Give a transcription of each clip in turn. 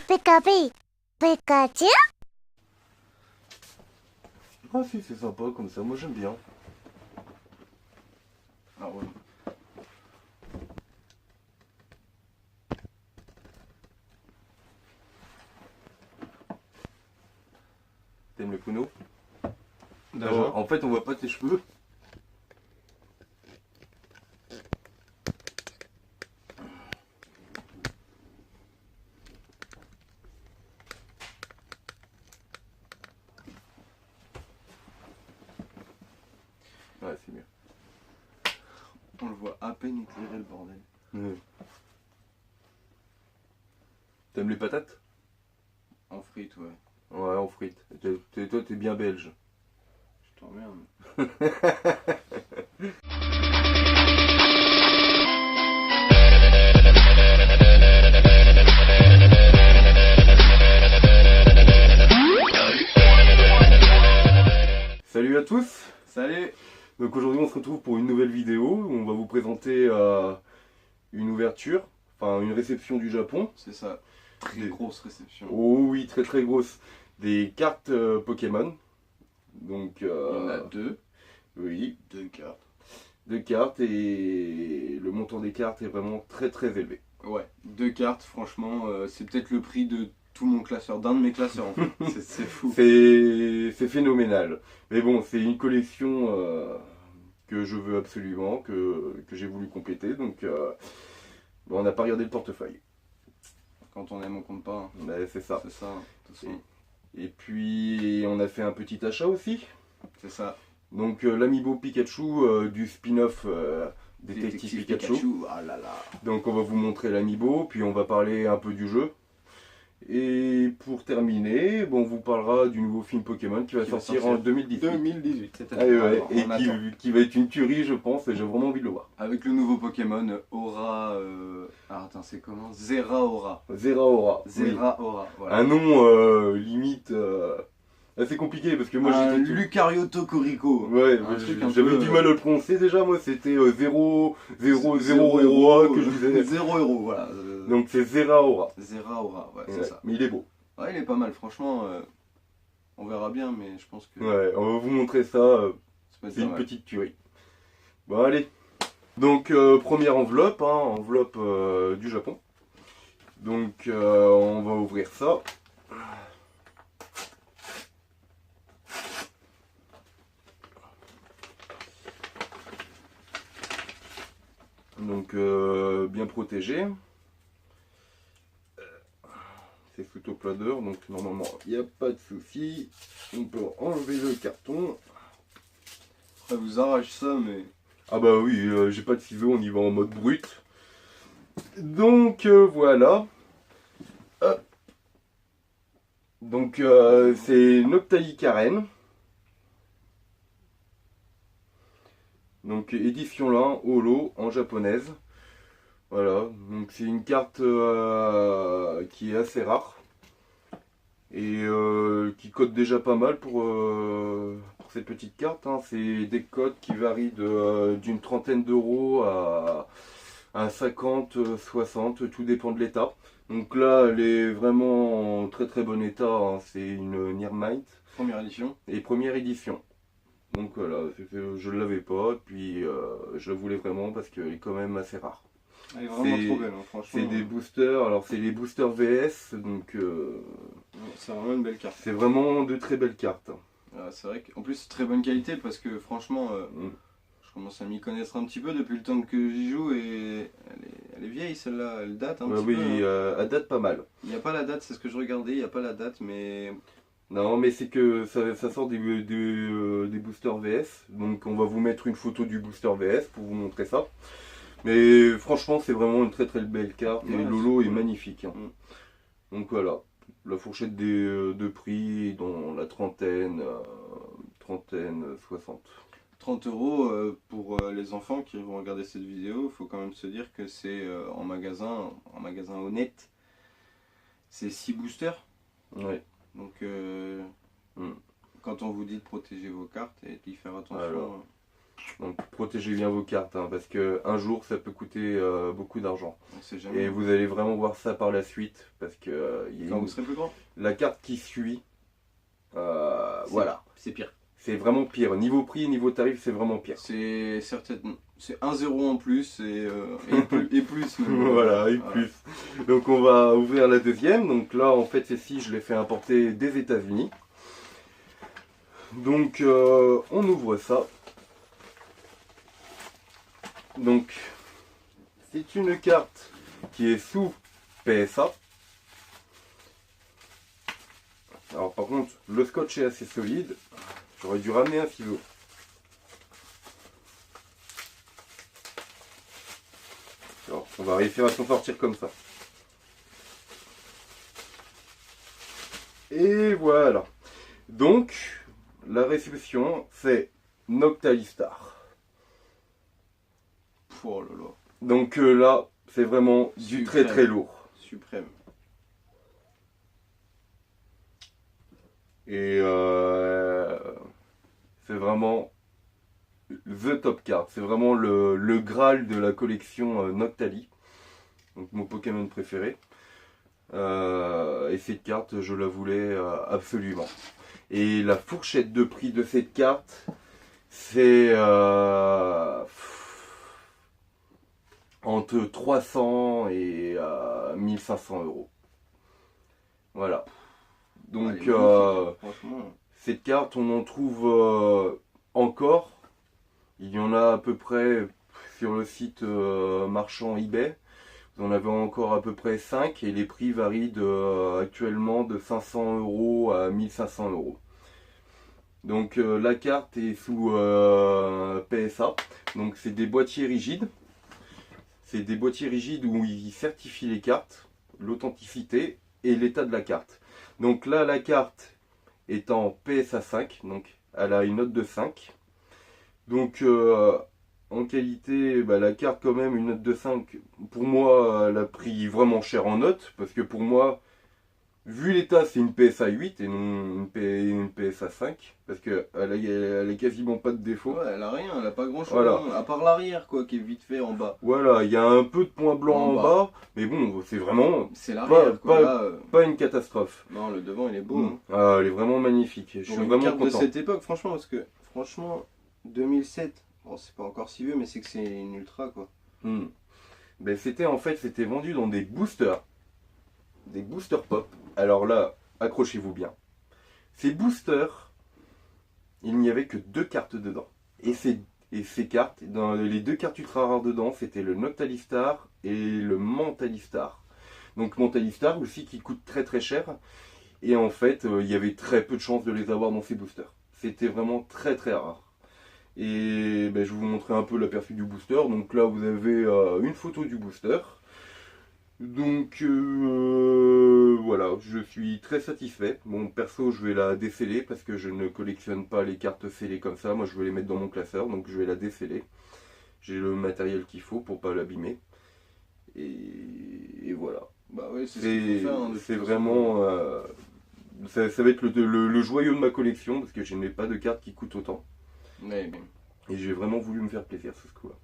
Pikachu. Pikachu. Ah si, c'est sympa comme ça, moi j'aime bien. Ah ouais. T'aimes le Kuno? Déjà. En fait, on voit pas tes cheveux. Ouais, c'est mieux. On le voit à peine éclairer le bordel. Ouais. T'aimes les patates? En frites, ouais. Ouais, en frites. Toi, t'es bien belge. Je t'emmerde. Salut à tous. Salut. Donc aujourd'hui on se retrouve pour une nouvelle vidéo où on va vous présenter une ouverture, enfin une réception du Japon. C'est ça. Très Des- grosse réception. Oh oui, très très grosse. Des cartes Pokémon. Donc Il y en a deux. oui, Deux cartes. deux cartes et le montant des cartes est vraiment très très élevé. Ouais. Deux cartes, franchement, c'est peut-être le prix de tout mon classeur. D'un de mes classeurs, en fait. C'est fou. C'est phénoménal. Mais bon, c'est une collection que je veux absolument, que j'ai voulu compléter. Donc bon, on n'a pas regardé le portefeuille. Quand on aime, on compte pas. Hein. Mais c'est ça. C'est ça, hein, de toute façon. Et puis on a fait un petit achat aussi. C'est ça. Donc l'Amiibo Pikachu du spin-off Détective Pikachu. Ah là là. Donc on va vous montrer l'Amiibo, puis on va parler un peu du jeu. Et pour terminer, bon, on vous parlera du nouveau film Pokémon qui va sortir en 2018. 2018, c'est Ah ouais, on et attend. qui va être une tuerie, je pense, et j'ai vraiment envie de le voir. Avec le nouveau Pokémon Aura. Ah, attends, c'est comment? Zeraora. Zeraora. Oui. Zeraora, voilà. Un nom limite assez compliqué parce que moi Un j'étais tout... Lucario Corico. Ouais, Un truc un j'avais peu, du mal à le prononcer déjà, moi c'était 0 Zéro 0 héros, que je disais. 0 héros, voilà. Donc c'est Zeraora. Zeraora, ouais, c'est Ouais, ça. mais il est beau. Ouais, il est pas mal, franchement. On verra bien, mais je pense que Ouais, on va vous montrer ça, ça peut être c'est pas une mal. petite tuerie. Bon allez. Donc première enveloppe, hein, enveloppe du Japon. Donc on va ouvrir ça. Donc bien protégé. C'est sous top loader, donc normalement il n'y a pas de souci. On peut enlever le carton. Ça vous arrache ça, mais. Ah bah oui, j'ai pas de ciseaux, on y va en mode brut. Donc voilà. Hop. Donc c'est Noctali Karen. Donc édition 1, holo en japonaise. Voilà, donc c'est une carte qui est assez rare. Et qui code déjà pas mal pour cette petite carte. Hein. C'est des codes qui varient d'une trentaine d'euros à 50, 60, tout dépend de l'état. Donc là, elle est vraiment en très très bon état. Hein. C'est une Nirmite Première édition. et première édition. Donc voilà, je ne l'avais pas, puis je la voulais vraiment parce qu'elle est quand même assez rare. Elle est vraiment C'est- trop belle, hein, franchement. C'est des boosters, alors c'est les boosters VS, donc C'est vraiment une belle carte. c'est vraiment de très belles cartes. Ah, c'est vrai qu'en plus, c'est très bonne qualité parce que franchement, Mm. je commence à m'y connaître un petit peu depuis le temps que j'y joue et elle est vieille celle-là, elle date un Ouais, petit oui, peu. Hein. elle date pas mal. Il n'y a pas la date, c'est ce que je regardais, il n'y a pas la date, mais Non, mais c'est que ça sort des boosters VS, donc on va vous mettre une photo du booster VS pour vous montrer ça. Mais franchement, c'est vraiment une très très belle carte et Ouais, le lot c'est est cool. magnifique. Hein. Mm. Donc voilà, la fourchette de prix dans la trentaine, 60. 30 euros pour les enfants qui vont regarder cette vidéo, il faut quand même se dire que c'est en magasin honnête, c'est 6 boosters. Ouais. Donc Mm. quand on vous dit de protéger vos cartes et d'y faire attention, Alors. Donc protégez bien vos cartes, hein, parce que un jour ça peut coûter beaucoup d'argent. On sait jamais. Et vous allez vraiment voir ça par la suite, parce que Quand vous serez plus grand. la carte qui suit, voilà, C'est pire. c'est vraiment pire. Niveau prix, niveau tarif, c'est vraiment pire. C'est certainement. C'est 1 0 en plus et plus même. Voilà, et plus. Donc on va ouvrir la deuxième. Donc là, en fait, celle-ci, je l'ai fait importer des États-Unis. Donc on ouvre ça. Donc c'est une carte qui est sous PSA. Alors par contre, le scotch est assez solide. J'aurais dû ramener un ciseau. Alors, on va réussir à s'en sortir comme ça. Et voilà. Donc, la réception, c'est Noctalistar. Oh là là. Donc là, c'est vraiment du très Suprême. très lourd. Suprême. Et c'est vraiment the top card. C'est vraiment le Graal de la collection Noctali. Donc mon Pokémon préféré. Et cette carte, je la voulais absolument. Et la fourchette de prix de cette carte, c'est entre 300 et 1500 euros. Voilà. Donc Elle est magnifique, franchement. cette carte, on en trouve encore. Il y en a à peu près sur le site marchand eBay. Vous en avez encore à peu près 5 et les prix varient actuellement de 500 euros à 1500 euros. Donc la carte est sous PSA. Donc c'est des boîtiers rigides. C'est des boîtiers rigides où ils certifient les cartes, l'authenticité et l'état de la carte. Donc là, la carte est en PSA 5, donc elle a une note de 5. Donc en qualité, la carte quand même, une note de 5, pour moi, elle a pris vraiment cher en note, parce que pour moi, vu l'état, c'est une PSA 8 et non une PSA 5, parce qu'elle a quasiment pas de défaut. Ouais, elle a rien, elle a pas grand chose. Voilà. À part l'arrière, quoi, qui est vite fait en bas. Voilà, il y a un peu de points blancs en bas, mais bon, c'est vraiment C'est l'arrière, quoi. Là, pas une catastrophe. non, le devant, il est beau. Hein. Ah, elle est vraiment magnifique, je Pour suis une vraiment carte de content. cette époque, franchement, parce que, franchement, 2007, bon, c'est pas encore si vieux, mais c'est que c'est une ultra, quoi. Ben, c'était vendu dans des boosters pop. Alors là, accrochez-vous bien. Ces boosters, il n'y avait que 2 cartes dedans. Et ces cartes, dans les 2 cartes ultra rares dedans, c'était le Noctalistar et le Mentalistar. Donc Mentalistar aussi qui coûte très très cher. Et en fait, il y avait très peu de chances de les avoir dans ces boosters. C'était vraiment très très rare. Et je vais vous montrer un peu l'aperçu du booster. Donc là, vous avez une photo du booster. Donc voilà, je suis très satisfait. Bon, perso, je vais la déceler parce que je ne collectionne pas les cartes scellées comme ça. Moi, je vais les mettre dans mon classeur, donc je vais la déceler. J'ai le matériel qu'il faut pour pas l'abîmer. Et voilà. Bah ouais, c'est ce qu'il faut faire. Hein, c'est vraiment... ça va être le joyau de ma collection parce que je n'ai pas de cartes qui coûtent autant. Ouais, mais... Et j'ai vraiment voulu me faire plaisir sur ce coup-là.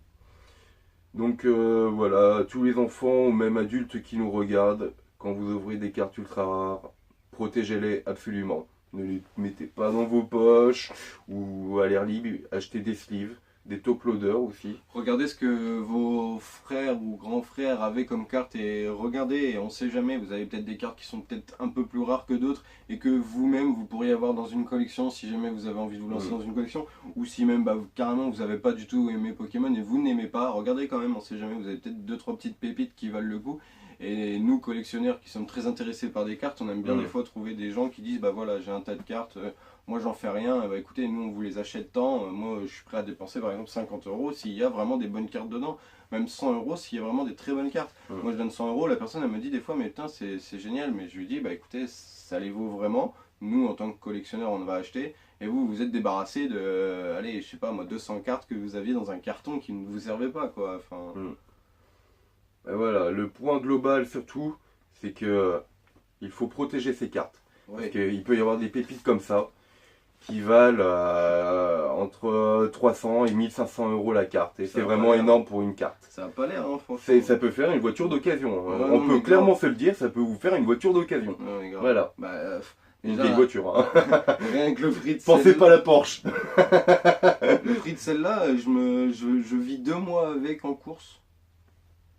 Donc voilà, tous les enfants ou même adultes qui nous regardent, quand vous ouvrez des cartes ultra rares, protégez-les absolument. Ne les mettez pas dans vos poches ou à l'air libre, achetez des sleeves, des top loaders aussi. Regardez ce que vos frères ou grands frères avaient comme cartes et regardez, et on sait jamais, vous avez peut-être des cartes qui sont peut-être un peu plus rares que d'autres et que vous-même vous pourriez avoir dans une collection si jamais vous avez envie de vous lancer dans une collection, ou si même carrément vous n'avez pas du tout aimé Pokémon et vous n'aimez pas, regardez quand même, on sait jamais, vous avez peut-être 2-3 petites pépites qui valent le coup. Et nous, collectionneurs qui sommes très intéressés par des cartes, on aime bien des fois trouver des gens qui disent bah voilà, j'ai un tas de cartes, moi j'en fais rien, bah écoutez, nous on vous les achète tant, moi je suis prêt à dépenser par exemple 50 € s'il y a vraiment des bonnes cartes dedans, même 100 € s'il y a vraiment des très bonnes cartes. Moi je donne 100 €, la personne elle me dit des fois mais putain c'est génial, mais je lui dis bah écoutez, ça les vaut vraiment, nous en tant que collectionneurs on va acheter, et vous vous êtes débarrassé de, allez je sais pas moi, 200 cartes que vous aviez dans un carton qui ne vous servait pas quoi, enfin... Et voilà, le point global surtout, c'est que il faut protéger ces cartes. Ouais. Parce qu'il peut y avoir des pépites comme ça qui valent entre 300 et 1500 euros la carte. Et Ça c'est a vraiment pas l'air. énorme pour une carte. Ça a pas l'air, hein, franchement. Ça peut faire une voiture d'occasion. Ouais, On non, peut mais clairement grave. se le dire, ça peut vous faire une voiture d'occasion. Ouais, mais grave. Voilà, Bah, une déjà, vieille voiture. Hein. rien que le prix de Pensez celle- pas à la Porsche. Le prix de celle-là, je vis 2 mois avec en course.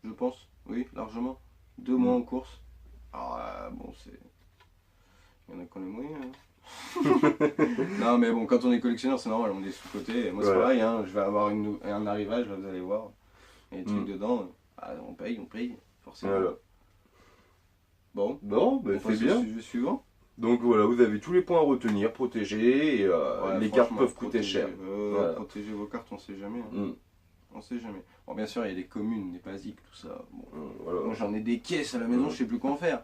Je pense. Oui, largement. 2 mois en course. Ah, bon, c'est. Il y en a qui ont les moyens. Hein. Non, mais bon, quand on est collectionneur, c'est normal, on est sous-côté. Moi, c'est Voilà. pareil, hein, je vais avoir un arrivage, là, vous allez voir. Il y a des trucs Mm. dedans. Ah, on paye, forcément. Voilà. Bon, Bon, ben on c'est passe au bien. sujet suivant. Donc voilà, vous avez tous les points à retenir, protéger, et Ouais, les cartes franchement, peuvent coûter protégez- cher. Voilà. Protégez vos cartes, on sait jamais. Hein. Mm. On sait jamais. Bon, bien sûr, il y a des communes, des basiques, tout ça. Bon. Voilà. Moi, j'en ai des caisses à la maison, je sais plus quoi en faire.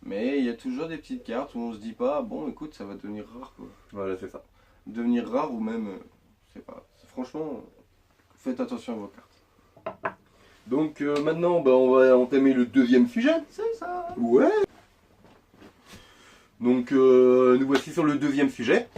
Mais il y a toujours des petites cartes où on se dit pas, bon, écoute, ça va devenir rare, quoi. Voilà, c'est ça. Devenir rare ou même, je sais pas. Franchement, faites attention à vos cartes. Donc maintenant, bah, on va entamer le deuxième sujet. C'est ça. Ouais. Donc nous voici sur le deuxième sujet.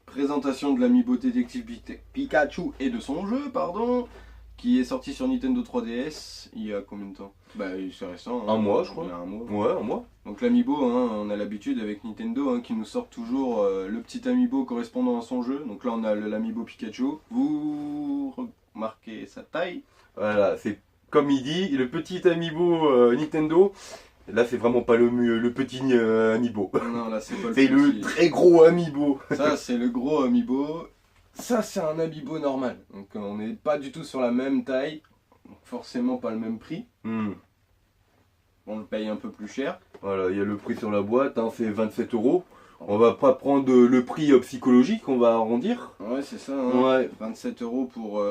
Présentation de l'Amiibo Détective Pikachu et de son jeu, pardon, qui est sorti sur Nintendo 3DS il y a combien de temps? Bah, c'est récent. Hein. Un mois, je crois. Il y a un mois. Ouais, moi. Donc l'Amiibo, hein, on a l'habitude avec Nintendo qui nous sort toujours le petit Amiibo correspondant à son jeu. Donc là, on a l'Amiibo Pikachu. Vous remarquez sa taille? Voilà, c'est comme il dit, le petit amiibo Nintendo. Là, c'est vraiment pas le petit amiibo. Non, là, c'est pas le C'est le petit. très gros amiibo. Ça, c'est le gros Amiibo. Ça, c'est un Amiibo normal. Donc on n'est pas du tout sur la même taille. Donc, forcément pas le même prix. Hmm. On le paye un peu plus cher. Voilà, il y a le prix sur la boîte, hein, c'est 27 euros. On va pas prendre le prix psychologique, on va arrondir. Ouais, c'est ça. Hein. Ouais. 27 euros pour,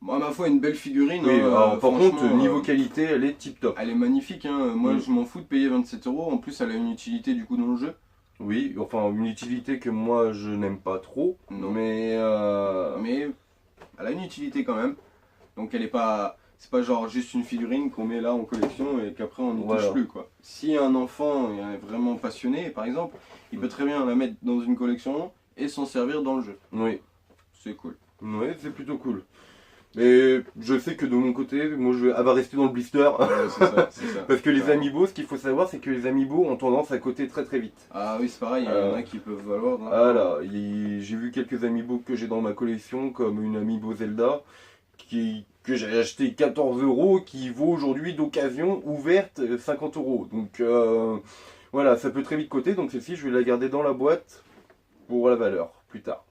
bon, à ma foi, une belle figurine. Oui, hein, alors, par contre, franchement, niveau qualité, elle est tip top. elle est magnifique. Hein. Moi, Mm. je m'en fous de payer 27 euros. En plus, elle a une utilité du coup dans le jeu. Oui, enfin, une utilité que moi je n'aime pas trop. Non. Mais. Mais elle a une utilité quand même. Donc, elle est pas. C'est pas genre juste une figurine qu'on met là en collection et qu'après on n'y Voilà. touche plus quoi. Si un enfant est vraiment passionné par exemple, il peut très bien la mettre dans une collection et s'en servir dans le jeu. Oui, C'est cool. ouais, c'est plutôt cool. Mais je sais que de mon côté, moi elle va rester dans le blister. Ouais, c'est ça, c'est ça. Parce que les Clairement. amiibo, ce qu'il faut savoir, c'est que les amiibo ont tendance à coter très très vite. Ah oui, c'est pareil, il y en a qui peuvent valoir. Hein. Voilà, j'ai vu quelques amiibo que j'ai dans ma collection, comme une amiibo Zelda, que j'ai acheté 14 euros, qui vaut aujourd'hui d'occasion ouverte 50 euros. Donc voilà, ça peut très vite coter, donc celle-ci, je vais la garder dans la boîte pour la valeur, plus tard.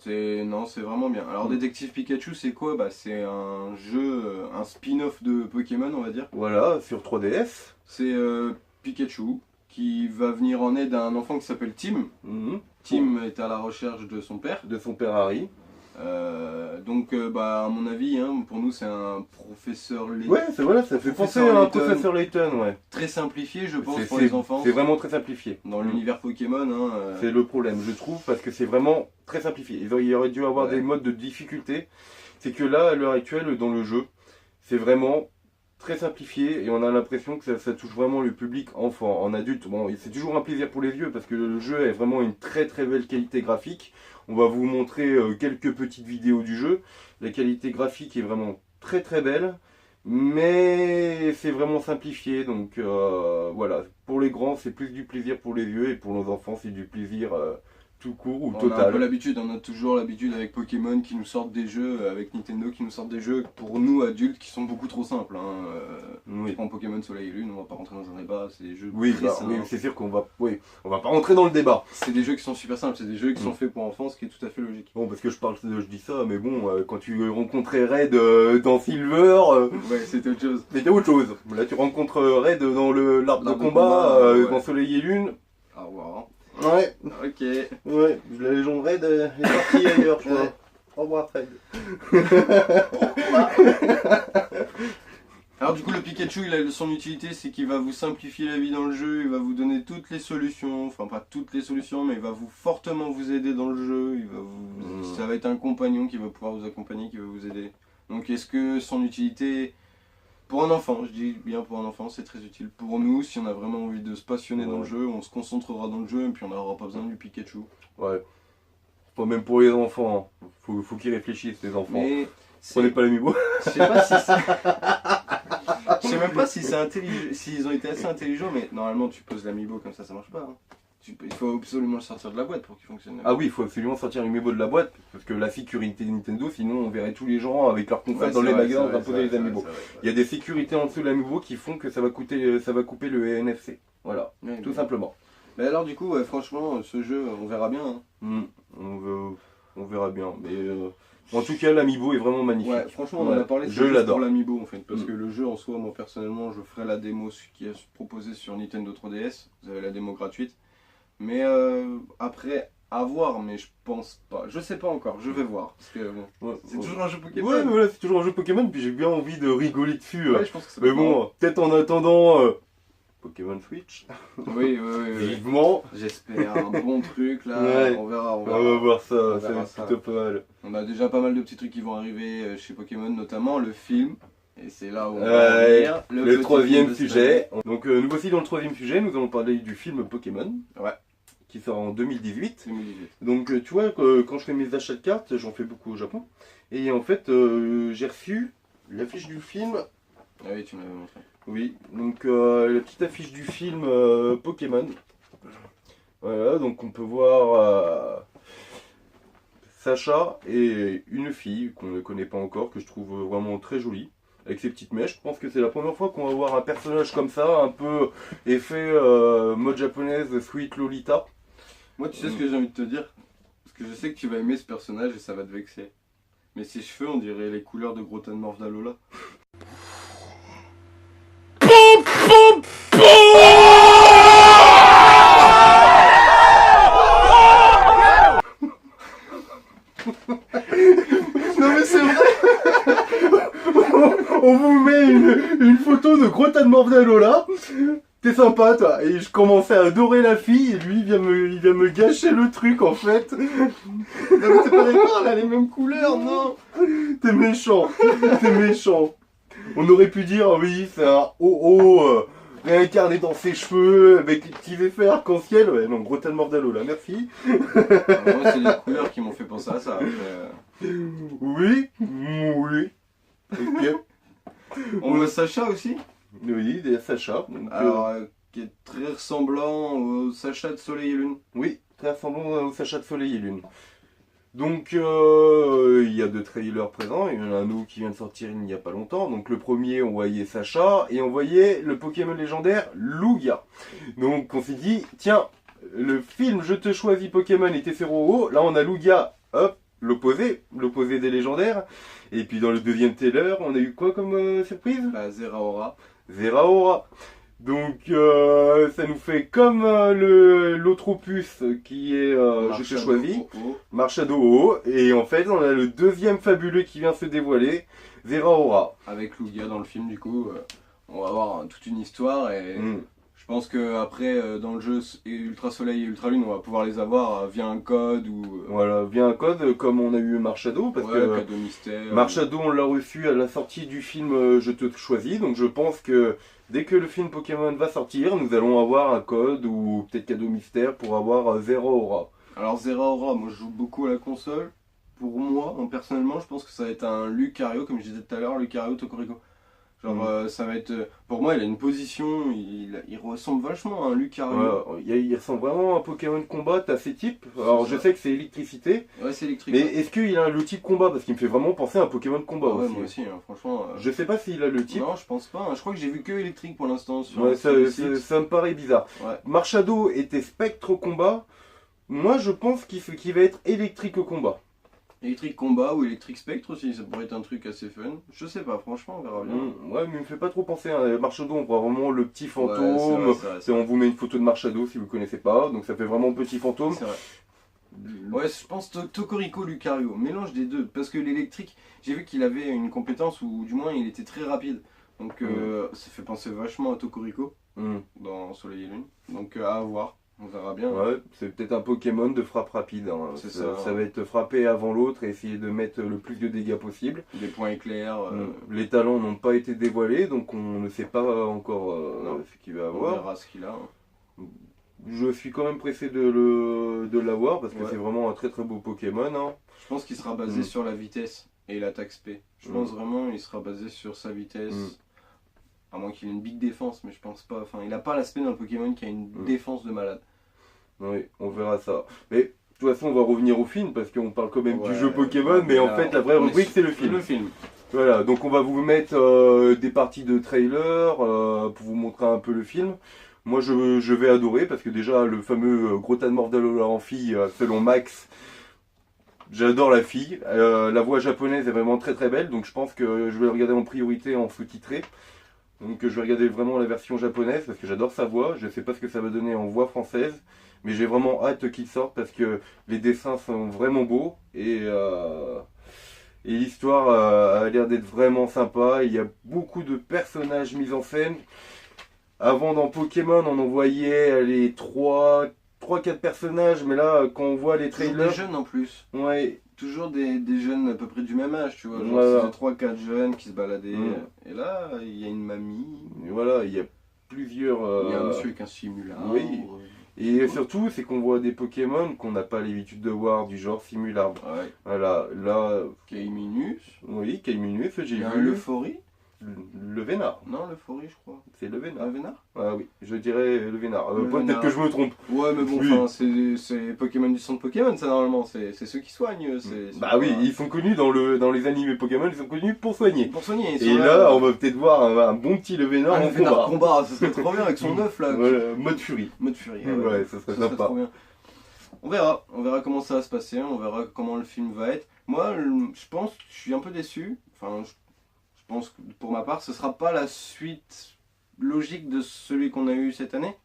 Non, c'est vraiment bien. Alors Détective Pikachu, c'est quoi? Bah, c'est un jeu, un spin-off de Pokémon, on va dire. Voilà, sur 3DS. C'est Pikachu qui va venir en aide à un enfant qui s'appelle Tim. Mhm. Tim est à la recherche de son père. De son père Harry. Donc, bah, à mon avis, hein, pour nous, c'est un professeur Ouais, c'est voilà, ça fait penser Professeur à un Layton. professeur Layton, ouais. très simplifié, je pense, C'est- pour c'est- les enfants. C'est vraiment très simplifié. Dans Mm. l'univers Pokémon, hein, C'est le problème, je trouve, parce que c'est vraiment très simplifié. Il y aurait dû avoir Ouais. des modes de difficulté. C'est que là, à l'heure actuelle, dans le jeu, c'est vraiment très simplifié et on a l'impression que ça touche vraiment le public enfant. En adulte, bon, c'est toujours un plaisir pour les yeux parce que le jeu est vraiment une très très belle qualité graphique. On va vous montrer quelques petites vidéos du jeu. La qualité graphique est vraiment très très belle, mais c'est vraiment simplifié. Donc voilà, pour les grands, c'est plus du plaisir pour les yeux et pour nos enfants, c'est du plaisir tout court ou on a un peu total. l'habitude, on a toujours l'habitude avec Pokémon qui nous sortent des jeux, avec Nintendo qui nous sortent des jeux pour nous adultes qui sont beaucoup trop simples. Hein. Oui. Prends Pokémon Soleil et Lune, on va pas rentrer dans un débat, c'est des jeux Oui, très bah, simples. oui, c'est sûr qu'on va, oui, on va pas rentrer dans le débat. C'est des jeux qui sont super simples, c'est des jeux qui sont Mm. faits pour enfants, ce qui est tout à fait logique. Bon, parce que je dis ça, mais bon, quand tu rencontrais Red dans Silver, Ouais, c'était autre chose. c'était autre chose. Là, tu rencontres Red dans l'arbre de L'arbre de combat, combat, ouais. dans Soleil et Lune. Au revoir. Ouais, Ok. ouais, la légende Red est partie ailleurs, je crois. Ouais. Au revoir, Red. Alors du coup le Pikachu, son utilité c'est qu'il va vous simplifier la vie dans le jeu, il va vous donner toutes les solutions, enfin pas toutes les solutions mais il va vous fortement vous aider dans le jeu, ça va être un compagnon qui va pouvoir vous accompagner, qui va vous aider. Donc est-ce que son utilité, pour un enfant, je dis bien pour un enfant, c'est très utile. Pour nous, si on a vraiment envie de se passionner dans le Ouais. jeu, on se concentrera dans le jeu et puis on n'aura pas besoin du Pikachu. Ouais. Enfin, même pour les enfants, hein. Faut qu'ils réfléchissent, les enfants. Mais Prenez pas l'amiibo. je sais pas si je sais même pas si c'est intelligent, s'ils ont été assez intelligents, mais normalement tu poses l'amiibo comme ça marche pas. Hein. Il faut absolument le sortir de la boîte pour qu'il fonctionne. Ah oui, il faut absolument sortir l'amiibo de la boîte, parce que la sécurité de Nintendo, sinon on verrait tous les gens avec leur console dans les magasins en train de poser les amiibo. Il y a des sécurités en dessous de l'amiibo qui font que ça va couper le NFC. Voilà, Ouais, tout simplement. Mais alors du coup, franchement, ce jeu, on verra bien. Hein. On verra bien, mais en tout cas l'amiibo est vraiment magnifique. Ouais, franchement, on en a parlé je l'adore pour l'amiibo en fait, parce que le jeu en soi, moi personnellement, je ferai la démo qui est proposée sur Nintendo 3DS. Vous avez la démo gratuite. Mais après, à voir, mais je pense pas. Je sais pas encore, je vais voir. Parce que bon, c'est toujours un jeu Pokémon. Ouais, mais voilà, c'est toujours un jeu Pokémon, puis j'ai bien envie de rigoler dessus. Ouais, je pense que ça mais bon, peut-être en attendant Pokémon Switch. Oui. Vivement. J'espère un bon truc là. Ouais. On verra. On va voir ça, On ça va verra être ça. plutôt pas mal. On a déjà pas mal de petits trucs qui vont arriver chez Pokémon, notamment le film. Et c'est là où on va en venir. Le petit troisième film de sujet. Donc nous voici dans le troisième sujet, nous allons parler du film Pokémon. Ouais. Qui sort en 2018. 2018. Donc tu vois, quand je fais mes achats de cartes, j'en fais beaucoup au Japon. Et en fait, j'ai reçu l'affiche du film. Ah oui, tu me l'avais montré. Oui, donc la petite affiche du film Pokémon. Voilà, donc on peut voir Sacha et une fille qu'on ne connaît pas encore, que je trouve vraiment très jolie, avec ses petites mèches. Je pense que c'est la première fois qu'on va voir un personnage comme ça, un peu effet mode japonaise, Sweet Lolita. Moi, tu sais ce que j'ai envie de te dire? Parce que je sais que tu vas aimer ce personnage et ça va te vexer. Mais ses cheveux, on dirait les couleurs de Grotanmorph d'Alola. Non mais c'est vrai. On vous met une photo de Grotanmorph d'Alola. T'es sympa toi. Et je commençais à adorer la fille et lui il vient me gâcher le truc en fait. Non mais t'es pas d'accord, elle a les mêmes couleurs, non? T'es méchant. T'es méchant. On aurait pu dire oui c'est un oh réincarné dans ses cheveux avec les petits effets arc-en-ciel. Ouais non, Grotanmorph d'Alola, merci. Moi, c'est les couleurs qui m'ont fait penser à ça. Après, Oui. Oui. Ok. On voit Sacha aussi. Oui, des Sacha. Donc, Alors, qui est très ressemblant au Sacha de Soleil et Lune. oui, très ressemblant au Sacha de Soleil et Lune. Donc, il y a deux trailers présents. Il y en a un autre qui vient de sortir il n'y a pas longtemps. Donc, le premier, on voyait Sacha et on voyait le Pokémon légendaire Lugia. Donc, on s'est dit, tiens, le film Je te choisis Pokémon était Ferro. Là, on a Lugia, hop, l'opposé des légendaires. Et puis, dans le deuxième trailer, on a eu quoi comme surprise? Bah, Zeraora. Zeraora. Donc ça nous fait comme l'autre opus qui est Je te choisis, Marshado Ho. Et en fait on a le deuxième fabuleux qui vient se dévoiler, Zeraora. Avec Lugia dans le film, du coup, on va avoir toute une histoire et je pense que après dans le jeu Ultra Soleil et Ultra Lune, on va pouvoir les avoir via un code ou. Voilà, via un code comme on a eu Marshado, parce que cadeau mystère. Marshado on l'a reçu à la sortie du film Je te choisis, donc je pense que dès que le film Pokémon va sortir, nous allons avoir un code ou peut-être cadeau mystère pour avoir Zeraora. Alors Zeraora, moi je joue beaucoup à la console. Pour moi, personnellement, je pense que ça va être un Lucario, comme je disais tout à l'heure, Lucario Tokoriko. Genre ça va être... pour moi, il a une position, il ressemble vachement à un Lucario. Ouais, il ressemble vraiment à un Pokémon combat, t'as ces types. Alors je sais que c'est électricité, Ouais, c'est électrique. mais est-ce qu'il a le type combat? Parce qu'il me fait vraiment penser à un Pokémon combat ouais, aussi. moi aussi, hein, franchement. Je sais pas s'il a le type. Non, je pense pas. Je crois que j'ai vu que électrique pour l'instant sur Ouais, sur le site. ça me paraît bizarre. Ouais. Marshado était spectre combat. Moi je pense qu'il va être électrique combat. Électrique combat ou électrique spectre aussi, ça pourrait être un truc assez fun. Je sais pas, franchement, on verra bien. Ouais, mais il me fait pas trop penser à Marshado, on voit vraiment le petit Ouais, fantôme. c'est vrai. On vous met une photo de Marshado si vous connaissez pas, donc ça fait vraiment petit fantôme. C'est vrai. Ouais, je pense Tokoriko Lucario, mélange des deux. Parce que l'électrique, j'ai vu qu'il avait une compétence où du moins il était très rapide. Donc ça fait penser vachement à Tokoriko dans Soleil et Lune. Donc à voir, on verra bien. Ouais, c'est peut-être un Pokémon de frappe rapide. Hein. C'est ça. Ça va être frapper avant l'autre et essayer de mettre le plus de dégâts possible. Des points éclairs. Les talents n'ont pas été dévoilés, donc on ne sait pas encore ce qu'il va On avoir. verra ce qu'il a. je suis quand même pressé de l'avoir parce que Ouais. c'est vraiment un très très beau Pokémon. Hein. Je pense qu'il sera basé Mm. sur la vitesse et l'attaque spé. Je pense vraiment il sera basé sur sa vitesse. Mm. À moins qu'il ait une big défense, mais je pense pas. Enfin, il a pas l'aspect d'un Pokémon qui a une défense de malade. Oui, on verra ça. Mais de toute façon, on va revenir au film parce qu'on parle quand même Ouais, du jeu Pokémon, mais en là, fait, la vraie on est rubrique, sur- c'est le film. Le film. Voilà, donc on va vous mettre des parties de trailer pour vous montrer un peu le film. Moi, je vais adorer parce que déjà, le fameux Grotan Mordalola en fille, selon Max, j'adore la fille. La voix japonaise est vraiment très très belle, donc je pense que je vais le regarder en priorité en sous-titré. Donc je vais regarder vraiment la version japonaise parce que j'adore sa voix. Je sais pas ce que ça va donner en voix française, mais j'ai vraiment hâte qu'il sorte parce que les dessins sont vraiment beaux et l'histoire a l'air d'être vraiment sympa. Il y a beaucoup de personnages mis en scène. Avant dans Pokémon, on en voyait les 3-4 personnages, mais là quand on voit les Toujours trailers, des jeunes en plus. ouais, Toujours des jeunes à peu près du même âge, tu vois. Genre, Voilà. c'était 3-4 jeunes qui se baladaient. Mm. Et là, il y a une mamie. voilà, il y a plusieurs. Il y a un monsieur avec un simulateur. oui. Et surtout, c'est qu'on voit des Pokémon qu'on n'a pas l'habitude de voir, du genre Simularbre. Ouais. Voilà, là, Kaiminus. oui, Kaiminus, Il j'ai y a un vu. Euphorie. Le Vénard, Non, l'Euphorie, je crois. c'est le Vénard. Un Vénard. Ah oui, je dirais le Vénard. Le Peut-être Vénard. que je me trompe. Ouais, mais bon, Oui. enfin, c'est Pokémon du centre Pokémon, ça normalement. C'est ceux qui soignent. C'est Bah oui, ils sont connus dans les animés Pokémon, ils sont connus pour soigner. Pour soigner. Ils Et sont là, on va peut-être voir un bon petit le Vénard Ah, en le Vénard combat. combat, ça serait trop bien avec son œuf là. Voilà, mode furie. Mode furie. Ouais, ça serait sympa. trop bien. On verra comment ça va se passer, on verra comment le film va être. Moi, je pense que je suis un peu déçu. Enfin, je pense que pour ma part, ce sera pas la suite logique de celui qu'on a eu cette année.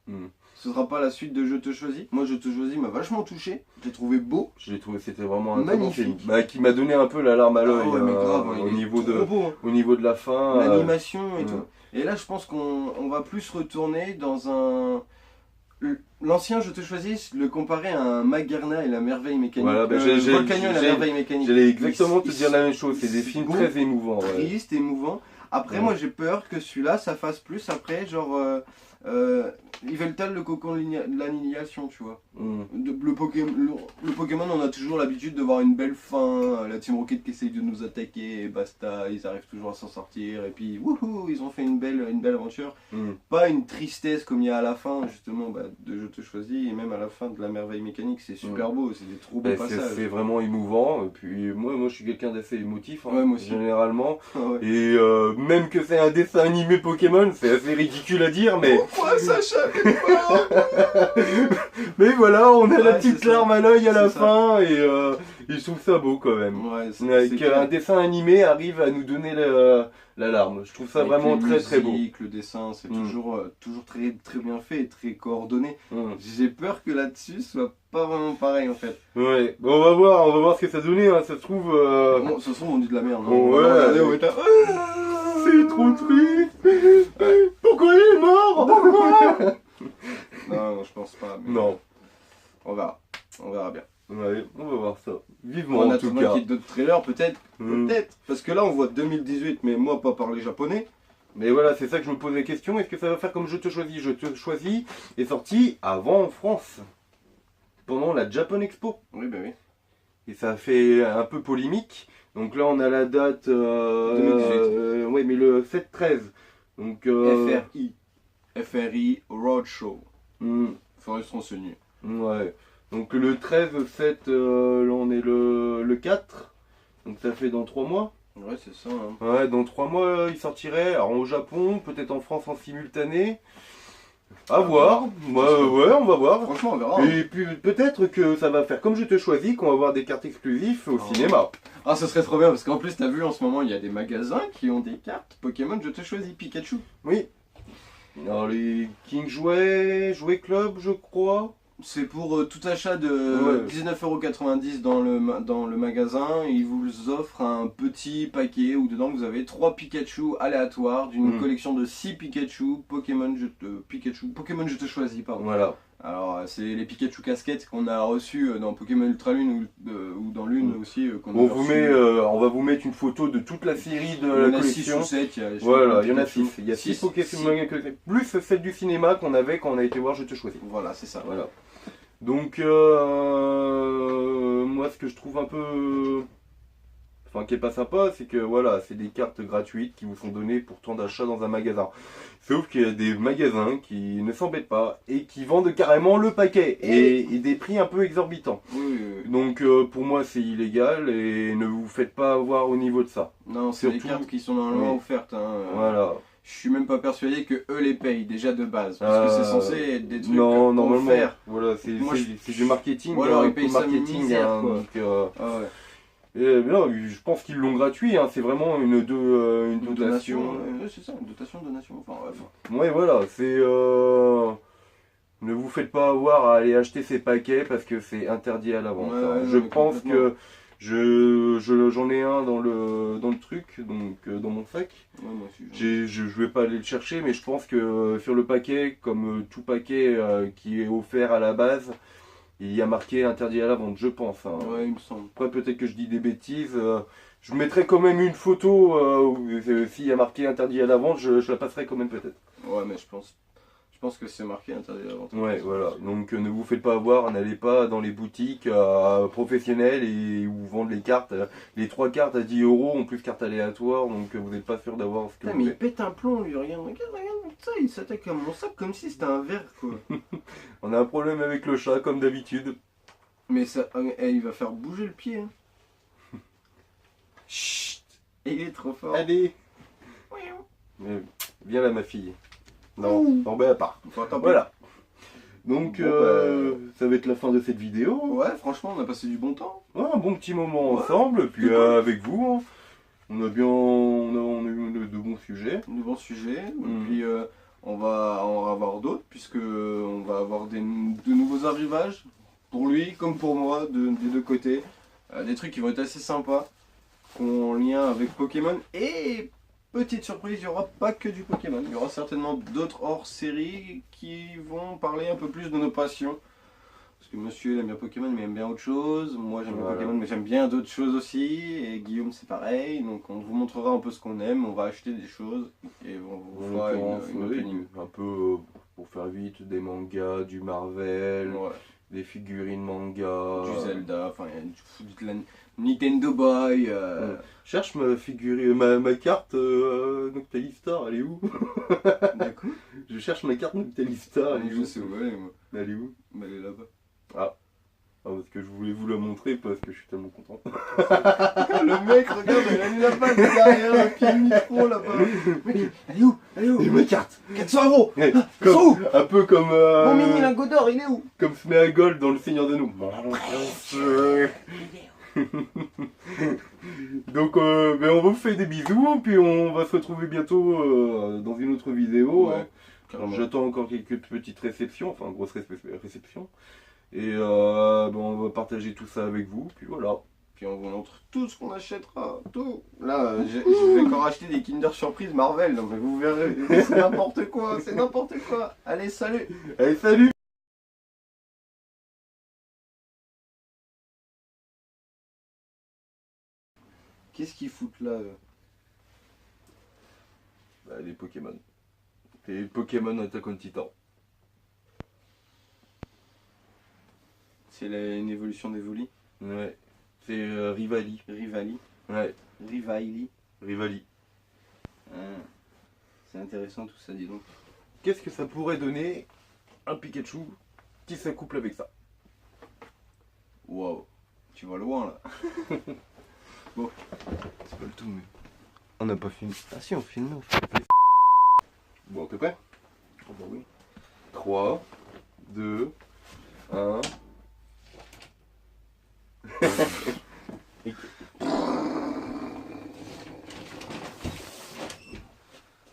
Hmm. Ce sera pas la suite de Je te choisis. Moi, Je te choisis m'a vachement touché. J'ai trouvé beau. Je l'ai trouvé, c'était vraiment un très bon Magnifique. film. Bah, qui m'a donné un peu la larme à l'œil Ah ouais, mais grave, hein, au, il est niveau trop beau, hein. au niveau de la fin. L'animation et ouais. tout. Et là, je pense qu'on va plus retourner dans un. L'ancien Je te choisis, le comparer à un Magerna et la merveille mécanique. Voilà, bah, Volcanion et la merveille mécanique. J'allais exactement te Ils dire la même chose, c'est des films beau, très émouvants. Ouais. Triste, émouvant. Après, Ouais. moi, j'ai peur que celui-là, ça fasse plus après, genre. Yveltal, le cocon de l'annihilation, tu vois. Mm. Le Pokémon, on a toujours l'habitude de voir une belle fin, la Team Rocket qui essaye de nous attaquer, et basta, ils arrivent toujours à s'en sortir, et puis wouhou, ils ont fait une belle aventure. Mm. Pas une tristesse comme il y a à la fin, justement, de Je te choisis, et même à la fin de la merveille mécanique, c'est super beau, c'est des trop beaux Bah, passages. c'est vraiment émouvant. Et puis moi je suis quelqu'un d'assez émotif, hein, Ouais, moi aussi. généralement. Ah ouais. Et même que c'est un dessin animé Pokémon, c'est assez ridicule à dire, mais Pourquoi Sacha mais voilà, on a la Ouais, petite c'est ça. larme à l'œil à la C'est ça. fin et je trouve ça beau quand même. Ouais, Qu'un clair. dessin animé arrive à nous donner la larme. Je trouve ça Avec vraiment les très très beau. musiques, le dessin, c'est Mm. toujours très, très bien fait et très coordonné. Mm. J'ai peur que là-dessus, ce soit pas vraiment pareil en fait. Ouais, bon, on va voir ce que ça donnait. Hein. Ça se trouve, Bon, ce sont on dit de la merde. Hein. Oh, On va ouais. regarder, on va être là, c'est trop triste. Pourquoi il est mort? Pourquoi? Non, je pense pas. Mais Non. on verra bien. Ouais, on va voir ça. Vivement En en tout attendant cas. qu'il y ait d'autres trailers, peut-être. Mm. Peut-être. Parce que là, on voit 2018, mais moi, pas parler japonais. Mais voilà, c'est ça que je me pose la question. Est-ce que ça va faire comme Je te choisis? Je te choisis est sorti avant en France, pendant la Japan Expo. Oui, bah oui. Et ça a fait un peu polémique. Donc là, on a la date. 2018. Ouais, mais le 7-13. Donc. FRI Roadshow. hmm, Faudrait se renseigner. ouais. Donc le 13-7, là on est le 4. Donc ça fait dans 3 mois. Ouais, c'est ça. Hein. Ouais, dans 3 mois, il sortirait. Alors au Japon, peut-être en France en simultané. À voir. Ouais, on va voir. Franchement, on verra. Et puis peut-être que ça va faire comme Je te choisis, qu'on va avoir des cartes exclusives au Oh. cinéma. Ah, ce serait trop bien parce qu'en plus, t'as vu en ce moment, il y a des magasins qui ont des cartes Pokémon. Je te choisis Pikachu. Oui. Alors les King Jouet Club, je crois. C'est pour tout achat de Ouais. 19,90€ dans le magasin. Ils vous offrent un petit paquet où dedans vous avez 3 Pikachu aléatoires d'une Mm. collection de 6 Pikachu. Pokémon, je te choisis, pardon. Voilà. Alors, c'est les Pikachu casquettes qu'on a reçus dans Pokémon Ultra Lune ou dans Lune aussi. Qu'on a On vous reçus. met, on va vous mettre une photo de toute la série de Il y la en a 6 collection. ou 7. Je sais Voilà, pas, il y en a Pikachu. 6. Il y a 6 Six. Pokémon, plus celle du cinéma qu'on avait quand on a été voir Je te choisis. Voilà, c'est ça. Voilà. Donc, moi, ce que je trouve un peu. Enfin, qui est pas sympa, c'est que voilà, c'est des cartes gratuites qui vous sont données pour tant d'achats dans un magasin. Sauf qu'il y a des magasins qui ne s'embêtent pas et qui vendent carrément le paquet et des prix un peu exorbitants. Oui, oui, oui. Donc, pour moi, c'est illégal et ne vous faites pas avoir au niveau de ça. Non, c'est des Surtout- cartes qui sont normalement Oui. offertes. Voilà. Je suis même pas persuadé que eux les payent déjà de base. Parce que c'est censé être des trucs Non, normalement, offerts. voilà, Moi, c'est du marketing. Ou alors, un ils payent coup ça marketing, misère, hein, quoi. donc, Ah ouais. non, je pense qu'ils l'ont gratuit, hein, c'est vraiment une Une dotation. c'est ça, une donation. Enfin, bref. Ouais, voilà, c'est. Ne vous faites pas avoir à aller acheter ces paquets parce que c'est interdit à la vente. Ouais, hein. ouais, Je mais pense complètement. que j'en ai un dans le truc, donc dans mon sac. Ouais, moi aussi, Je vais pas aller le chercher, mais je pense que sur le paquet, comme tout paquet qui est offert à la base, il y a marqué interdit à la vente, je pense. hein. Ouais, il me semble. Après, peut-être que je dis des bêtises. Je mettrai quand même une photo où s'il y a marqué interdit à la vente, je la passerai quand même peut-être. Ouais, mais je pense que c'est marqué interdit à la vente. Ouais, voilà. Donc ne vous faites pas avoir, n'allez pas dans les boutiques professionnelles et où vendent les cartes. Les 3 cartes à 10 euros, en plus carte aléatoire, donc vous n'êtes pas sûr d'avoir ce que Putain, vous mais il voulez. pète un plomb, lui, regarde, ça, il s'attaque à mon sac comme si c'était un verre, quoi. On a un problème avec le chat, comme d'habitude. Mais ça, il va faire bouger le pied, hein. Chut. Et il est trop fort. Allez, viens là ma fille. Non, non ben à part. Enfin, tant pis. Voilà. Donc Bon, ça va être la fin de cette vidéo. Ouais, franchement, on a passé du bon temps. Ouais, un bon petit moment Ouais. ensemble, puis C'est cool. avec vous, hein. On a eu de bons sujets. De bons sujets. Et Mm. puis, on va en avoir d'autres, puisque on va avoir de nouveaux arrivages. Pour lui, comme pour moi, des deux côtés. Des trucs qui vont être assez sympas. Qui ont un lien avec Pokémon. Et petite surprise, il n'y aura pas que du Pokémon. Il y aura certainement d'autres hors-série qui vont parler un peu plus de nos passions. Parce que monsieur il aime bien Pokémon mais il aime bien autre chose. Moi j'aime bien Voilà. Pokémon mais j'aime bien d'autres choses aussi. Et Guillaume c'est pareil. Donc on vous montrera un peu ce qu'on aime. On va acheter des choses. Et on vous En fera l'occurrence, une oui, opening. un peu pour faire vite, des mangas, du Marvel, Ouais. des figurines manga. Du Zelda. Enfin il y a de la Nintendo Boy. Ouais. Cherche ma figurine, ma carte Noctalistar, elle est où? D'accord. Je cherche ma carte Noctalistar, elle est Je où? sais où elle est moi. Elle est où? Mais elle est là-bas. Ah, parce que je voulais vous la montrer parce que je suis tellement content. Le mec regarde il a mis la balle derrière le pied de micro là-bas. Mec, elle est où? Elle est où? Et ma carte! 400 euros. Ouais, Ils sont où? un peu comme Mon mini lingot d'or il est où? comme Sméagol dans Le Seigneur de nous. Donc ben, on vous fait des bisous, puis on va se retrouver bientôt dans une autre vidéo. hein. Carrément. J'attends encore quelques petites réceptions, enfin grosse réception. Et ben, on va partager tout ça avec vous, puis voilà. Puis on vous montre tout ce qu'on achètera, tout. Là, je vais encore acheter des Kinder Surprise Marvel, donc vous verrez, c'est n'importe quoi, c'est n'importe quoi. Allez, salut! Allez, salut! Qu'est-ce qu'ils foutent là? Bah, les Pokémon. Les Pokémon Attack on Titan. C'est une évolution d'Evoli. Ouais. C'est Rivali. Rivali. Ouais, Rivali. Rivali. Ah, c'est intéressant tout ça, dis donc. Qu'est-ce que ça pourrait donner un Pikachu qui s'accouple avec ça? Waouh, tu vas loin là. Bon, c'est pas le tout, mais. On n'a pas filmé. Ah si, on filme, on fait. Bon, t'es prêt? Oh bah oui. 3, 2, 1.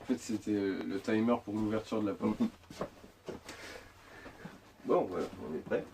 En fait, c'était le timer pour l'ouverture de la pomme. Bon, voilà, on est prêt.